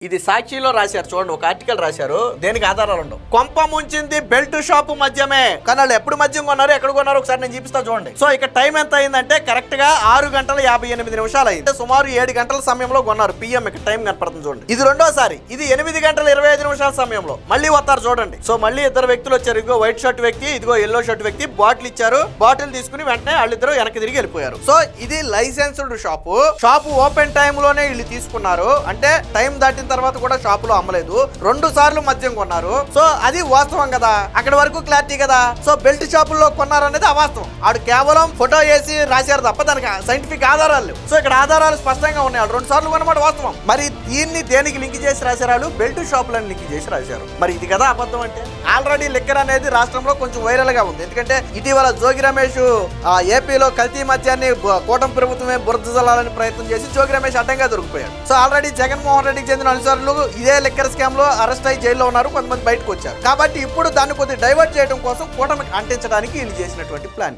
ఇది సాక్షిలో రాశారు చూడండి, ఒక ఆర్టికల్ రాశారు. దేనికి ఆధారాలు ఉండవు. కొంప ముంచింది బెల్ట్ షాపు మద్యమే. కానీ వాళ్ళు ఎప్పుడు మద్యం కొన్నారు, ఎక్కడ కొన్నారు ఒకసారి నేను చూపిస్తా చూడండి. సో ఇక్కడ టైం ఎంత అయిందంటే కరెక్ట్ గా 6:58 అయింది. సుమారు 7 గంటల సమయంలో కొన్నారు. పిఎం ఇక్కడ టైం కనపడుతుంది చూడండి. ఇది రెండోసారి. ఇది 8:25 సమయంలో మళ్ళీ వస్తారు చూడండి. సో మళ్ళీ ఇద్దరు వ్యక్తులు వచ్చారు. ఇదిగో వైట్ షర్ట్ వ్యక్తి, ఇదిగో ఎల్లో షర్ట్ వ్యక్తి. బాటిల్ ఇచ్చారు. బాటిల్ తీసుకుని వెంటనే వాళ్ళిద్దరు వెనక్కి తిరిగి వెళ్ళిపోయారు. సో ఇది licensed shop. Shop open time లోనే వీళ్ళు తీసుకున్నారు. అంటే టైం దాటిన తర్వాత కూడా షాపులో అమ్మలేదు. 2 సార్లు మద్యం కొన్నారు. సో అది వాస్తవం కదా, అక్కడ వరకు క్లారిటీ కదా. సో బెల్ట్ షాపుల్లో కొన్నారనేది అవాస్తవం. ఆడు కేవలం ఫోటో వేసి రాశారు తప్ప దానికి సైంటిఫిక్ ఆధారాలు లేవు. సో ఇక్కడ ఆధారాలు స్పష్టంగా ఉన్నాయి. 2 సార్లు కొన్నమాట వాస్తవం. మరి దీన్ని దేనికి లింక్ చేసి రాశారు? బెల్ట్ షాపులను లింక్ చేసి రాశారు. మరి ఇది కదా అబద్ధం అంటే. ఆల్రెడీ లిక్కర్ అనేది రాష్ట్రంలో కొంచెం వైరల్ గా ఉంది. ఎందుకంటే ఇటీవల జోగి రమేష్ ఏపీలో కల్తీ మద్యాన్ని కూటమి ప్రభుత్వమే బురద జల్లాలని ప్రయత్నం చేసి జోగి రమేష్ అడ్డంగా దొరికిపోయాడు. సో ఆల్రెడీ జగన్మోహన్ రెడ్డికి చెందిన అనుచరులు ఇదే లిక్కర్ స్కామ్ లో అరెస్ట్ అయ్యి జైల్లో ఉన్నారు. కొంతమంది బయటకు వచ్చారు. కాబట్టి ఇప్పుడు దాన్ని కొద్దిగా డైవర్ట్ చేయడం కోసం కూటమికి అంటించడానికి వీళ్ళు చేసినటువంటి ప్లాన్.